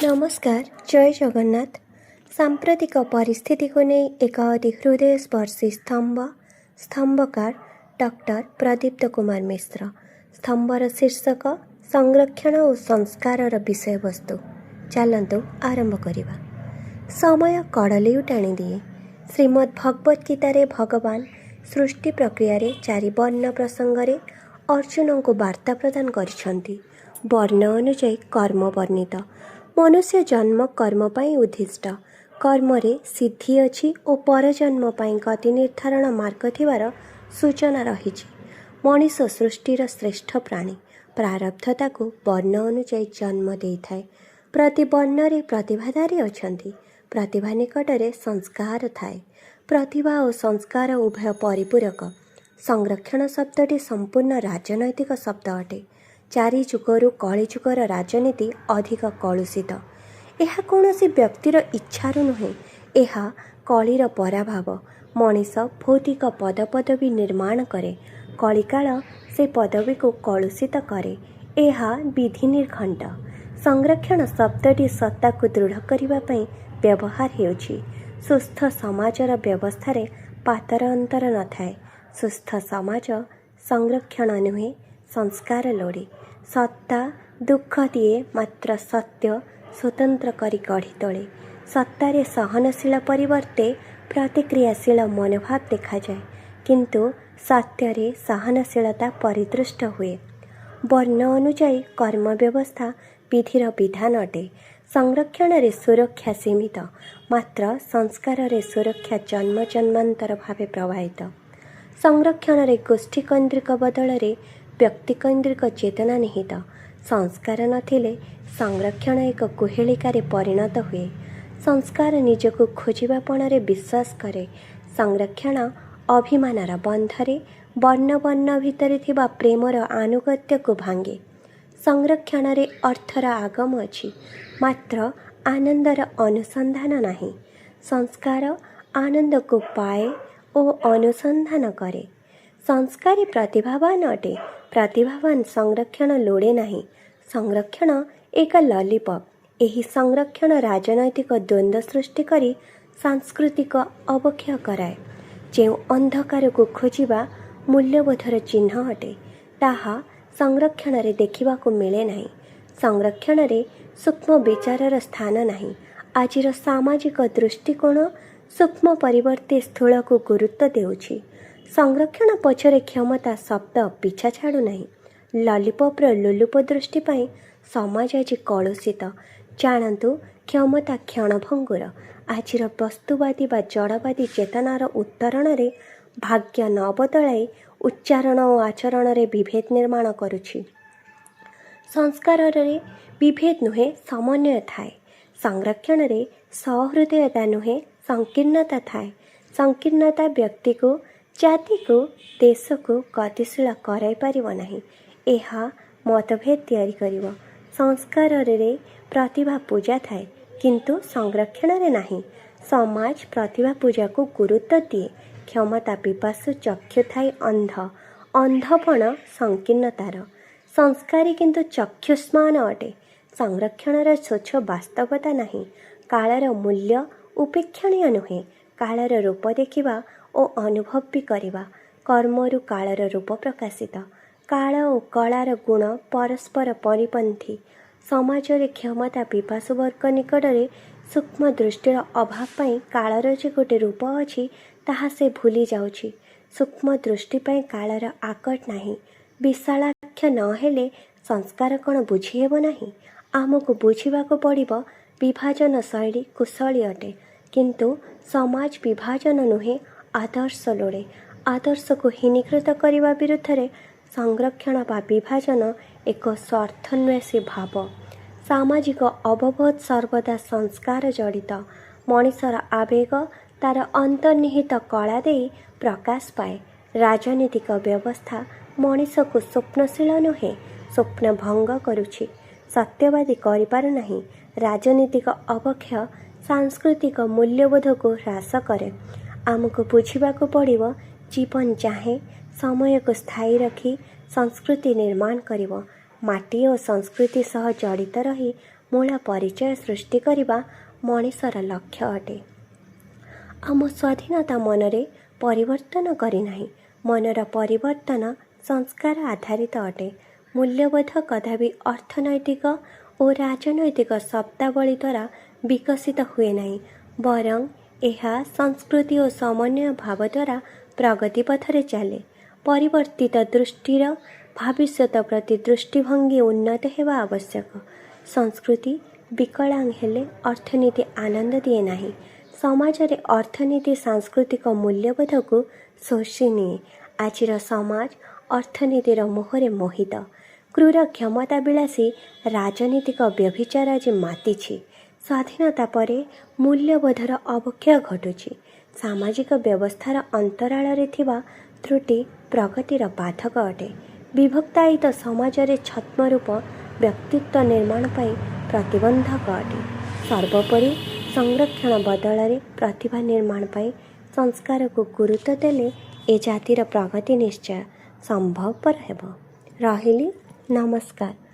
नमस्कार, जय जगन्नाथ। सांप्रतिक परिस्थिति को नहीं एक अति हृदयस्पर्शी स्तंभकार डॉक्टर प्रदीप्त कुमार मिश्र। स्तंभर शीर्षक संरक्षण और संस्कार विषय वस्तु। चलतु आरंभ करिबा। समय कड़लिउ टाणी दिए। श्रीमद् भगवत गीतारे भगवान सृष्टि प्रक्रिया रे 4 वर्ण प्रसंग रे अर्जुन को वार्ता प्रदान करिसंती। वर्ण अनुଯାୟୀ कर्म वर्णित। मनुष्य जन्म कर्म पाई उद्दिष्ट। कर्म रे सिद्धि अछि और परजन्म पाई गति निर्धारण मार्ग थिबार सूचना रहिछि। मनीष सृष्टिर श्रेष्ठ प्राणी। प्रारब्धता को वर्ण अनुଯାयी जन्म देइथाय। प्रति वर्ण रे प्रतिभाधारी अछंती। प्रतिभा निकटरे संस्कार थाए। प्रतिभा और संस्कार उभय परिपूरक। संरक्षण शब्दटी संपूर्ण राजनैतिक शब्द अटे। 4 जुगरु कଳି जुगर राजनीति अधिक कलुषित। यह कौनसी व्यक्तिर इच्छारु नुहे। यह कलिर पराभाव। मनीष भौतिक पदपदवी निर्माण करे। कलिकाल से पदवी को कलुषित करे। यह विधि निर्घंट। संरक्षण शब्दटी सत्ता को दृढ़ करने पई व्यवहार हेउछि। सुस्थ समाजर व्यवस्था रे पातर अंतर न थाए। सुस्थ समाज संरक्षण नुहे, संस्कार लोड़े। सत्ता दुख दिए, मात्र सत्य स्वतंत्र करी गढ़ी तोले। सत्तारे सहनशील परिवर्ते प्रतिक्रियाशील मनोभाव देखा जाए, किंतु सत्य सहनशीलता परिदृष्ट हुए। वर्ण अनुଯାयी कर्म व्यवस्था विधिर विधान अटे। संरक्षण रे सुरक्षा सीमित, मात्र संस्कार रे सुरक्षा जन्म जन्मांतर भावे प्रवाहित। संरक्षण रे गोष्ठी केन्द्रिक बदल रे व्यक्तिकेन्द्रिक चेतना निहित। संस्कार नथिले संरक्षण एक कुहेलिकारे परिणत हुए। संस्कार निजको खोजिबापणरे विश्वास करे। संरक्षण अभिमानर बंधरे वर्ण वर्ण भितरे थिबा प्रेमर आनुगत्य को भांगे। संरक्षण रे अर्थर आगम अछि, मात्र आनंदर अनुसंधान नहीं। संस्कार आनंद को पाए और अनुसंधान करे। संस्कारी प्रतिभावान अटे। प्रतिभावान संरक्षण लोड़े नहीं। संरक्षण एक लॉलीपॉप। यही संरक्षण राजनैतिक द्वंद्व सृष्टि करी सांस्कृतिक अवक्षय कराए। जो अंधकार को खोजिबा मूल्यबोधर चिन्ह अटे, ताहा संरक्षण रे देखिबा को मिले नहीं। संरक्षण रे सूक्ष्म विचारर स्थान नहीं। आजिर सामाजिक दृष्टिकोण सूक्ष्म परिवर्ते स्थूल को गुरुत्व देउछि। संरक्षण पछरे क्षमता शब्द पिछा छाड़ू नहीं। लॉलीपॉप लोलुप दृष्टि पाई समाज आज कलुषित। जानतु क्षमता क्षणभंगुर। आजिर वस्तुवादी बा जड़वादी चेतनार उत्तरण रे भाग्य न बदलाई उच्चारण और आचरण रे विभेद निर्माण करुछि। संस्कार रे विभेद नुहे, समन्वय थाए। संरक्षण रे सहृदयता नुहे, संकीर्णता थाए। संकीर्णता व्यक्ति को, जाति को, देश को गतिशील कराई पारिबो नहीं। यह मतभेद तैयारी करिवो। संस्कार रे प्रतिभा पूजा थाए, किंतु संरक्षण रे नहीं। समाज प्रतिभा पूजा को गुरुत्व दिए। क्षमता पिपासु चक्षु थाई अंध। अंधपण संकीर्णतार। संस्कारी किंतु चक्षुष्मान अटे। संरक्षण स्वच्छ वास्तवता नहीं। कालर मूल्य उपेक्षणीय नुहे। कालर रूप देखिबा और अनुभव भी करिबा। कर्मरु कालर रूप प्रकाशित। काल और कलार गुण परस्पर परिपंथी। समाज रे क्षमता पिपासु वर्ग निकटरे सूक्ष्म दृष्टिर अभाव पाई कालर जे गोटे रूप अछि, ताहा से भूली जाउछि। सूक्ष्म दृष्टि पाई कालर आकट नहीं। विशालाक्ष न हेले संस्कार कण बुझी हेबो नहीं। आमको बुझिबा को पड़िबो विभाजन शैली कुशली अटे, किंतु समाज विभाजन नुहे, आदर्श लोड़े। आदर्श को हीनीकृत करने विरुद्ध संरक्षण बा विभाजन एक स्वार्थन्वेषी भाव। सामाजिक अवबोध सर्वदा संस्कार जड़ित। मनीषर आवेग तार अंतर्निहित कला दे प्रकाश पाए। राजनीतिक व्यवस्था मनीष को स्वप्नशील नुहे, स्वप्न भंग करुछि। सत्यवादी करिपार नहीं। राजनीतिक अवक्षय सांस्कृतिक मूल्यबोध को ह्रास करे। आमको बुझिबा को पड़िबो जीवन चाहे समय को स्थायी रखी संस्कृति निर्माण करिवो। माटी और संस्कृति सह जड़ित रही ମୂଳ ପରିଚୟ ସୃଷ୍ଟି କରିବା ମଣିଷର ଲକ୍ଷ୍ୟ ଅଟେ। ଆମ ସ୍ୱାଧୀନତା ମନରେ ପରିବର୍ତ୍ତନ କରିନାହିଁ। ମନର ପରିବର୍ତ୍ତନ ସଂସ୍କାର ଆଧାରିତ ଅଟେ। ମୂଲ୍ୟବୋଧ କଦାପି ଅର୍ଥନୈତିକ ଓ ରାଜନୈତିକ ଶବ୍ଦାବଳୀ ଦ୍ୱାରା ବିକଶିତ ହୁଏ ନାହିଁ, ବରଂ ଏହା ସଂସ୍କୃତି ଓ ସମନ୍ୱୟ ଭାବ ଦ୍ୱାରା ପ୍ରଗତି ପଥରେ ଚାଲେ। ପରିବର୍ତ୍ତିତ ଦୃଷ୍ଟିର ଭବିଷ୍ୟତ ପ୍ରତି ଦୃଷ୍ଟିଭଙ୍ଗୀ ଉନ୍ନତ ହେବା ଆବଶ୍ୟକ। ସଂସ୍କୃତି ବିକଳାଙ୍ଗ ହେଲେ ଅର୍ଥନୀତି ଆନନ୍ଦ ଦିଏ ନାହିଁ। ସମାଜରେ ଅର୍ଥନୀତି ସାଂସ୍କୃତିକ ମୂଲ୍ୟବୋଧକୁ ଶୋଷି ନିଏ। ଆଜିର ସମାଜ ଅର୍ଥନୀତିର ମୋହରେ ମୋହିତ। କ୍ରୂର କ୍ଷମତାବିଳାସୀ ରାଜନୀତିକ ବ୍ୟଭିଚାର ଆଜି ମାତିଛି। ସ୍ୱାଧୀନତା ପରେ ମୂଲ୍ୟବୋଧର ଅବକ୍ଷୟ ଘଟୁଛି। ସାମାଜିକ ବ୍ୟବସ୍ଥାର ଅନ୍ତରାଳରେ ଥିବା ତ୍ରୁଟି ପ୍ରଗତିର ବାଧକ ଅଟେ। ବିଭକ୍ତାୟିତ ସମାଜରେ ଛଦ୍ମରୂପ ବ୍ୟକ୍ତିତ୍ୱ ନିର୍ମାଣ ପାଇଁ ପ୍ରତିବନ୍ଧକ ଅଟେ। ସର୍ବୋପରି ସଂରକ୍ଷଣ ବଦଳରେ ପ୍ରତିଭା ନିର୍ମାଣ ପାଇଁ ସଂସ୍କାରକୁ ଗୁରୁତ୍ୱ ଦେଲେ ଏ ଜାତିର ପ୍ରଗତି ନିଶ୍ଚୟ ସମ୍ଭବପର ହେବ। ରହିଲି, ନମସ୍କାର।